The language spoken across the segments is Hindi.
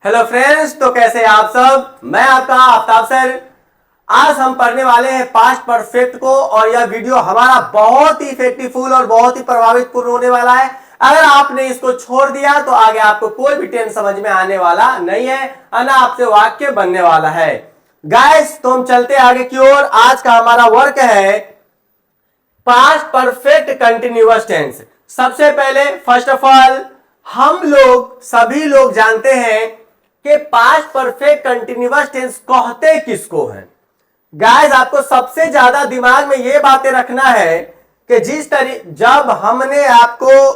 हेलो फ्रेंड्स, तो कैसे हैं आप सब। मैं आपका आफ्ताब सर। आज हम पढ़ने वाले हैं पास्ट परफेक्ट को और यह वीडियो हमारा बहुत ही इफेक्टिवफुल और बहुत ही प्रभावित पूर्ण होने वाला है। अगर आपने इसको छोड़ दिया तो आगे आपको कोई भी टेंस समझ में आने वाला नहीं है और ना आपसे वाक्य बनने वाला है। गाइस, तो हम चलते आगे की ओर। आज का हमारा वर्क है पास्ट परफेक्ट कंटिन्यूअस टेंस। सबसे पहले फर्स्ट ऑफ ऑल हम लोग सभी लोग जानते हैं कि पास्ट परफेक्ट कंटिन्यूअस टेंस कहते किसको हैं। गाइस, आपको सबसे ज्यादा दिमाग में यह बातें रखना है कि जब हमने आपको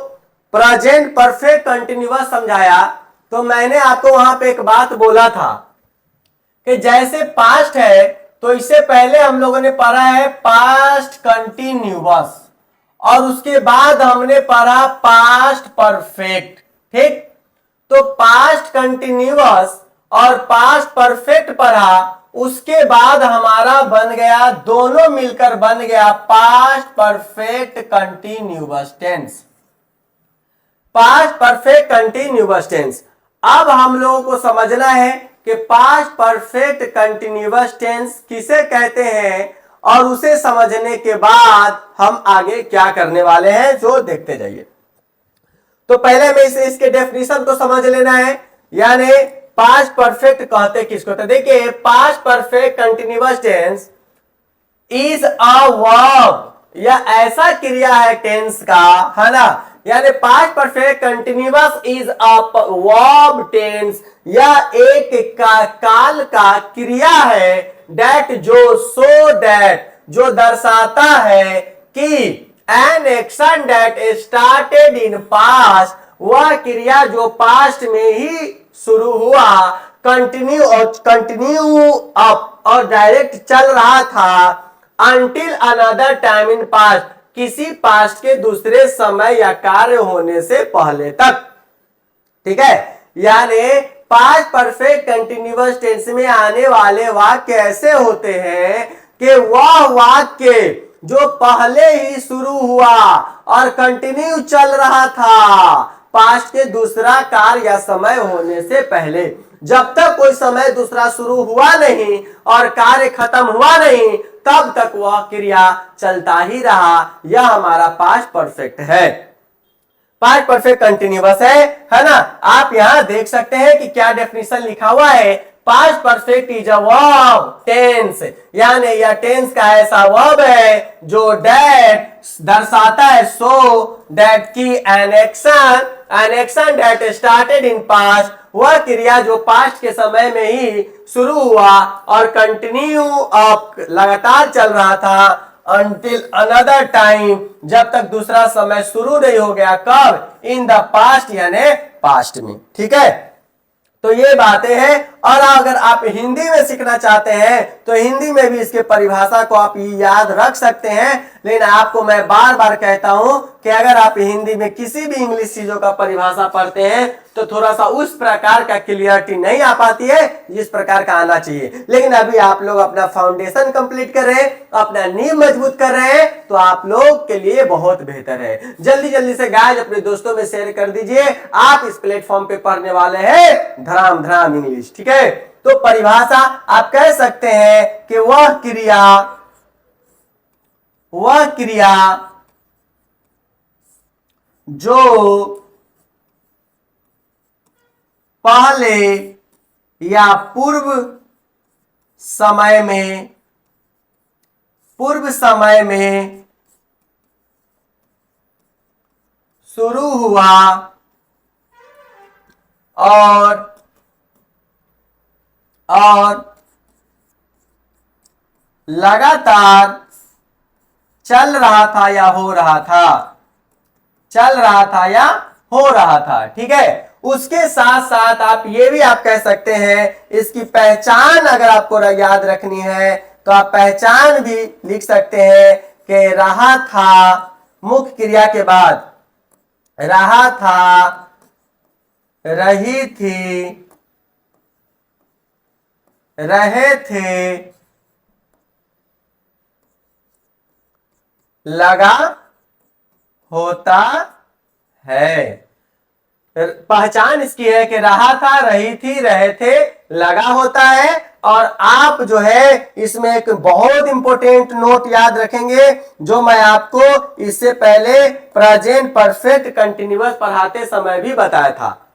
प्रेजेंट परफेक्ट कंटिन्यूअस समझाया तो मैंने आपको वहां पे एक बात बोला था कि जैसे पास्ट है तो इससे पहले हम लोगों ने पढ़ा है पास्ट कंटिन्यूअस और उसके बाद हमने पढ़ा पास्ट परफेक्ट। ठीक, तो पास्ट कंटिन्यूअस और पास्ट परफेक्ट पढ़ा, उसके बाद हमारा बन गया, दोनों मिलकर बन गया past perfect continuous tense. Past perfect continuous tense. अब हम लोगों को समझना है कि पास्ट परफेक्ट कंटिन्यूअस टेंस किसे कहते हैं और उसे समझने के बाद हम आगे क्या करने वाले हैं जो देखते जाइए। तो पहले हमें इसके डेफिनेशन को समझ लेना है, यानी पास्ट परफेक्ट कहते किसको। तो देखिए, past perfect continuous tense is a verb, यह ऐसा क्रिया है टेंस का, है ना। यानी past perfect continuous is a verb tense, यह एक काल का क्रिया है दैट जो दर्शाता है कि an action that started in past, वह क्रिया जो पास्ट में ही शुरू हुआ, कंटिन्यू अप और डायरेक्ट चल रहा था until another time in past, किसी पास्ट के दूसरे समय या कार्य होने से पहले तक। ठीक है, यानी पास्ट परफेक्ट कंटिन्यूअस टेंस में आने वाले वाक्य ऐसे होते हैं कि वह वाक्य जो पहले ही शुरू हुआ और कंटिन्यू चल रहा था पास्ट के दूसरा कार्य या समय होने से पहले, जब तक कोई समय दूसरा शुरू हुआ नहीं और कार्य खत्म हुआ नहीं तब तक वह क्रिया चलता ही रहा, यह हमारा पास्ट परफेक्ट है। पास्ट परफेक्ट कंटिन्यूअस है ना। आप यहां देख सकते हैं कि क्या डेफिनेशन लिखा हुआ है। Past perfect is a verb tense, यानी यह टेंस का ऐसा वर्ब है जो दैट दर्शाता है, सो दैट की an action that started in past, वह क्रिया जो पास्ट के समय में ही शुरू हुआ और कंटिन्यू अप लगातार चल रहा था अनटिल अनदर टाइम, जब तक दूसरा समय शुरू नहीं हो गया। कब? इन द पास्ट, यानी पास्ट में। ठीक है, तो ये बातें हैं। और अगर आप हिंदी में सीखना चाहते हैं तो हिंदी में भी इसके परिभाषा को आप याद रख सकते हैं, लेकिन आपको मैं बार बार कहता हूं कि अगर आप हिंदी में किसी भी इंग्लिश चीजों का परिभाषा पढ़ते हैं तो थोड़ा सा उस प्रकार का क्लियरिटी नहीं आ पाती है जिस प्रकार का आना चाहिए। लेकिन अभी आप लोग अपना फाउंडेशन कंप्लीट कर रहे हैं, अपना नींव मजबूत कर रहे हैं, तो आप लोग के लिए बहुत बेहतर है। जल्दी जल्दी से गाइस अपने दोस्तों में शेयर कर दीजिए। आप इस प्लेटफॉर्म पे पढ़ने वाले हैं धड़ाम धड़ाम इंग्लिश। ठीक है, तो परिभाषा आप कह सकते हैं कि वह क्रिया जो पहले या पूर्व समय में शुरू हुआ और लगातार चल रहा था या हो रहा था। ठीक है, उसके साथ साथ आप ये भी आप कह सकते हैं, इसकी पहचान अगर आपको याद रखनी है तो आप पहचान भी लिख सकते हैं कि रहा था, मुख्य क्रिया के बाद रहा था, रही थी, रहे थे, लगा, होता है। पहचान इसकी है कि रहा था, रही थी, रहे थे लगा होता है। और आप जो है इसमें एक बहुत इंपॉर्टेंट नोट याद रखेंगे जो मैं आपको इससे पहले प्रेजेंट परफेक्ट कंटिन्यूअस पढ़ाते समय भी बताया था।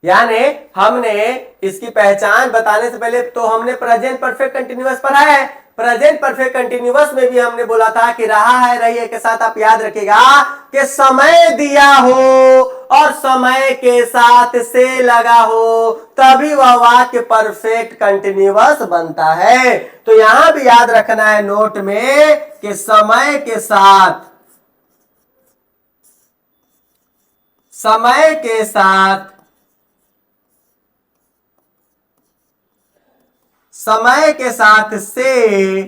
यानी हमने इसकी पहचान बताने से पहले तो हमने प्रेजेंट परफेक्ट कंटिन्यूअस पढ़ा है। प्रेजेंट परफेक्ट कंटिन्यूअस में भी हमने बोला था कि रहा है, रही है के साथ आप याद रखिएगा कि समय दिया हो और समय के साथ से लगा हो तभी वह वाक्य परफेक्ट कंटिन्यूअस बनता है। तो यहां भी याद रखना है नोट में कि समय के साथ, समय के साथ, समय के साथ से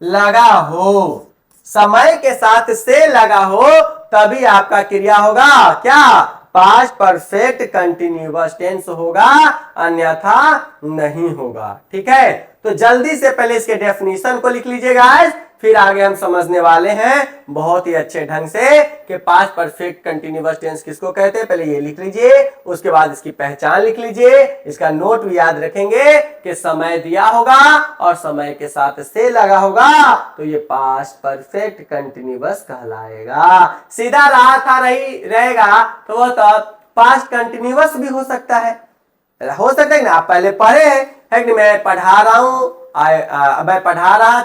लगा हो, समय के साथ से लगा हो तभी आपका क्रिया होगा क्या, पास्ट परफेक्ट कंटिन्यूअस टेंस होगा, अन्यथा नहीं होगा। ठीक है, तो जल्दी से पहले इसके डेफिनेशन को लिख लीजिएगा, फिर आगे हम समझने वाले हैं बहुत ही अच्छे ढंग से कि पास्ट परफेक्ट कंटिन्यूअस टेंस किसको कहते हैं। पहले ये लिख लीजिए, उसके बाद इसकी पहचान लिख लीजिए, इसका नोट भी याद रखेंगे कि समय दिया होगा और समय के साथ से लगा होगा तो ये पास्ट परफेक्ट कंटिन्यूअस कहलाएगा। सीधा रहा था, रही रहेगा तो वह तो पास्ट कंटिन्यूअस भी हो सकता है, हो सकता है ना। आप पहले पढ़े है कि मैं पढ़ा रहा हूं, मैं पढ़ा रहा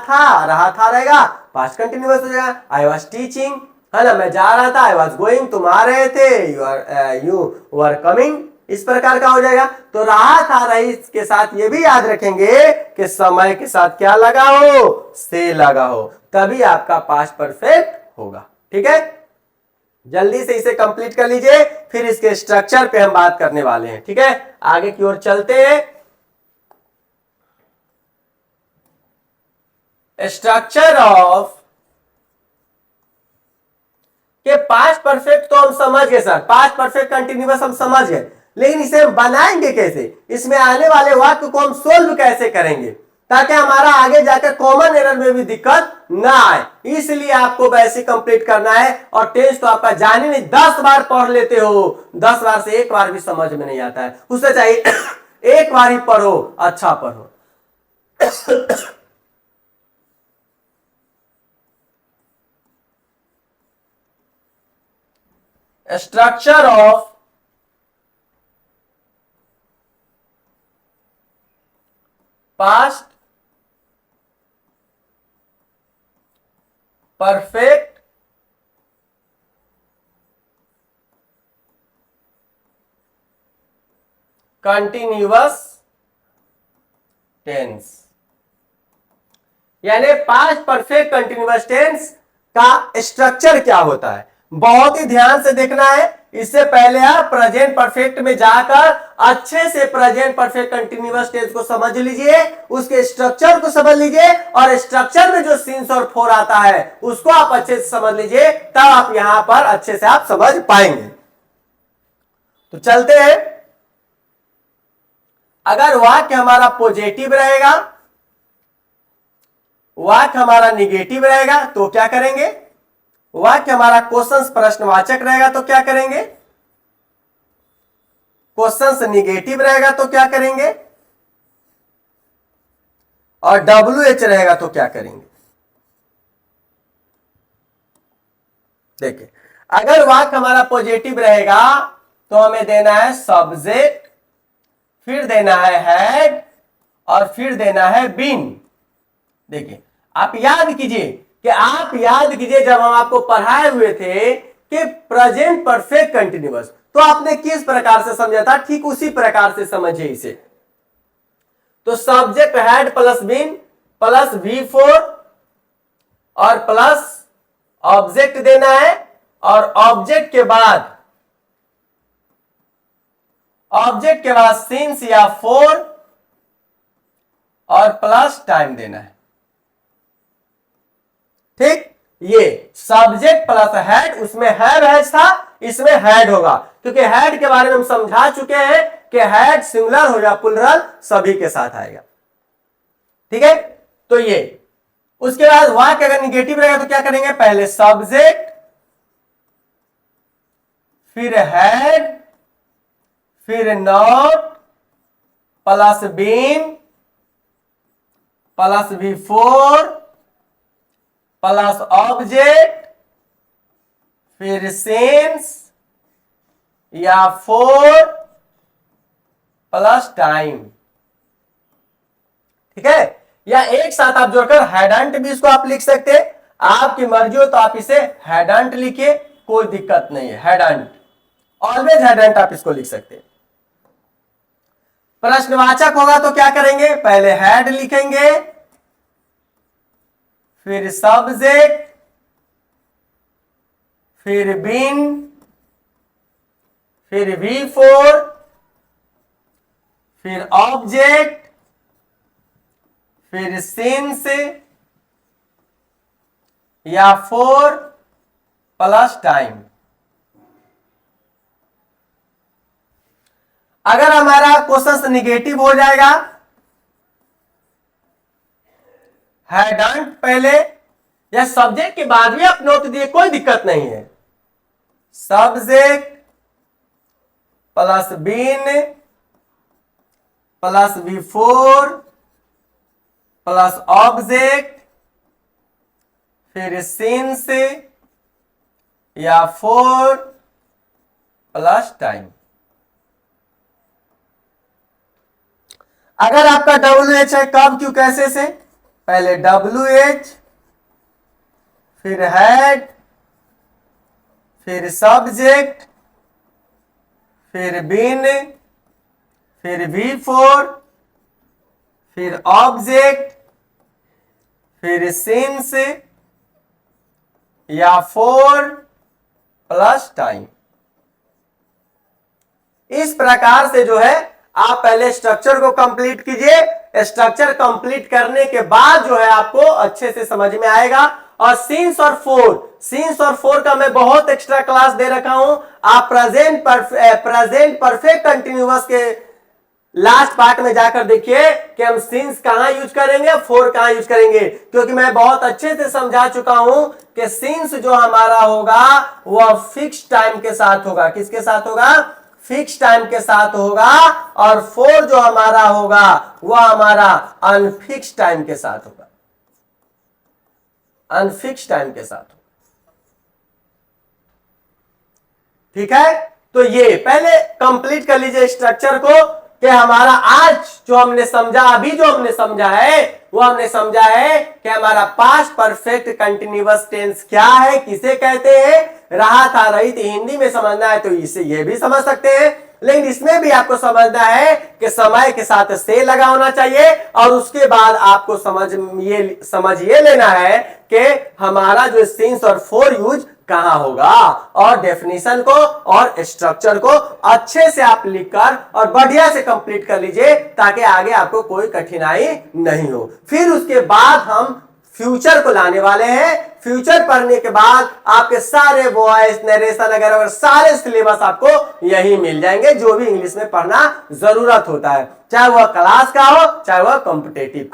था रहेगा, पास्ट कंटिन्यूअस हो जाएगा। आई वॉज टीचिंग, है ना, मैं जा रहा था, आई वॉज गोइंग, तुम आ रहे थे, यू वर कमिंग, इस प्रकार का हो जाएगा। तो रहा था, रही के साथ ये भी याद रखेंगे कि समय के साथ क्या लगा हो, से लगा हो, तभी आपका पास्ट परफेक्ट होगा। ठीक है, जल्दी से इसे कंप्लीट कर लीजिए, फिर इसके स्ट्रक्चर पे हम बात करने वाले हैं। ठीक है, आगे की ओर चलते हैं। स्ट्रक्चर ऑफ के पास्ट परफेक्ट तो हम समझ गए सर, पास्ट परफेक्ट कंटिन्यूअस हम समझ गए, लेकिन इसे हम बनाएंगे कैसे, इसमें आने वाले वाक्य को हम सोल्व कैसे करेंगे ताकि हमारा आगे जाकर कॉमन एरर में भी दिक्कत ना आए। इसलिए आपको वैसे कंप्लीट करना है। और टेस्ट तो आपका जाने नहीं, 10 बार पढ़ लेते हो, 10 बार से एक बार भी समझ में नहीं आता है, उससे चाहिए एक बार ही पढ़ो, अच्छा पढ़ो। Structure of past perfect continuous tense, यानी पास्ट परफेक्ट कंटिन्यूअस टेंस का स्ट्रक्चर क्या होता है, बहुत ही ध्यान से देखना है। इससे पहले आप प्रेजेंट परफेक्ट में जाकर अच्छे से प्रेजेंट परफेक्ट कंटिन्यूअस टेंस को समझ लीजिए, उसके स्ट्रक्चर को समझ लीजिए, और स्ट्रक्चर में जो सिंस और फोर आता है उसको आप अच्छे से समझ लीजिए, तब आप यहां पर अच्छे से आप समझ पाएंगे। तो चलते हैं। अगर वाक्य हमारा पॉजिटिव रहेगा, वाक्य हमारा निगेटिव रहेगा तो क्या करेंगे, वाक्य हमारा क्वेश्चन प्रश्नवाचक रहेगा तो क्या करेंगे, क्वेश्चन निगेटिव रहेगा तो क्या करेंगे, और WH रहेगा तो क्या करेंगे। देखिए, अगर वाक्य हमारा पॉजिटिव रहेगा तो हमें देना है सब्जेक्ट, फिर देना है हैड, और फिर देना है बीन। देखिए, आप याद कीजिए जब हम आपको पढ़ाए हुए थे कि प्रेजेंट परफेक्ट कंटिन्यूअस, तो आपने किस प्रकार से समझा था, ठीक उसी प्रकार से समझिए इसे। तो subject had plus been plus V4 और प्लस ऑब्जेक्ट देना है, और ऑब्जेक्ट के बाद सिंस या फोर और प्लस टाइम देना है। ठीक, ये सब्जेक्ट प्लस हेड, उसमें हैव था, इसमें हेड होगा, क्योंकि हेड के बारे में हम समझा चुके हैं कि हेड सिंगुलर हो या प्लुरल सभी के साथ आएगा। ठीक है, तो ये उसके बाद वाक्य अगर निगेटिव रहेगा तो क्या करेंगे, पहले सब्जेक्ट फिर हैड, फिर not plus been plus before plus object, फिर सिंस या फोर प्लस टाइम। ठीक है, या एक साथ आप जोड़कर हैडंट भी इसको आप लिख सकते हैं। आपकी मर्जी हो तो आप इसे हैडंट लिखिए, कोई दिक्कत नहीं है। हैडंट, ऑलवेज हैडंट आप इसको लिख सकते हैं। प्रश्नवाचक होगा तो क्या करेंगे, पहले हैड लिखेंगे, फिर सब्जेक्ट, फिर बीन, फिर V4, फिर ऑब्जेक्ट, फिर सिंस या फोर प्लस टाइम। अगर हमारा क्वेश्चन निगेटिव हो जाएगा, हैडंट पहले या सब्जेक्ट के बाद भी आप नोट दिए, कोई दिक्कत नहीं है। Subject plus been plus before plus object, फिर सिंस या फोर प्लस टाइम। अगर आपका WH है कब क्यों कैसे से, पहले WH, फिर हैड, फिर सब्जेक्ट, फिर बीन, फिर V4, फिर ऑब्जेक्ट, फिर सिंस या फोर प्लस टाइम। इस प्रकार से जो है आप पहले स्ट्रक्चर को कंप्लीट कीजिए। स्ट्रक्चर कंप्लीट करने के बाद जो है आपको अच्छे से समझ में आएगा। और सिंस और फोर का मैं बहुत एक्स्ट्रा क्लास दे रखा हूं। आप प्रेजेंट परफेक्ट कंटिन्यूअस के लास्ट पार्ट में जाकर देखिए कि हम सिंस कहां यूज करेंगे, फोर कहां यूज करेंगे, क्योंकि मैं बहुत अच्छे से समझा चुका हूं कि सिंस जो हमारा होगा वह फिक्स टाइम के साथ होगा। किसके साथ होगा, फिक्स टाइम के साथ होगा। और फोर जो हमारा होगा वह हमारा अनफिक्स टाइम के साथ होगा, अनफिक्स टाइम के साथ होगा। ठीक है, तो ये पहले कंप्लीट कर लीजिए स्ट्रक्चर को कि हमारा आज जो हमने समझा, अभी जो हमने समझा है वो हमने समझा है कि हमारा पास्ट परफेक्ट कंटिन्यूअस टेंस क्या है, किसे कहते हैं। रहा था रही थी हिंदी में समझना है तो इसे ये भी समझ सकते हैं, लेकिन इसमें भी आपको समझना है कि समय के साथ से लगा होना चाहिए। और उसके बाद आपको समझ ये लेना है कि हमारा जो सिंस और फोर यूज कहां होगा, और डेफिनेशन को और स्ट्रक्चर को अच्छे से आप लिखकर और बढ़िया से कंप्लीट कर लीजिए ताकि आगे आपको कोई कठिनाई नहीं हो। फिर उसके बाद हम फ्यूचर को लाने वाले हैं। फ्यूचर पढ़ने के बाद आपके सारे वॉइस नरेशन वगैरह सारे सिलेबस आपको यही मिल जाएंगे, जो भी इंग्लिश में पढ़ना जरूरत होता है, चाहे वह क्लास का हो चाहे वह कॉम्पिटेटिव।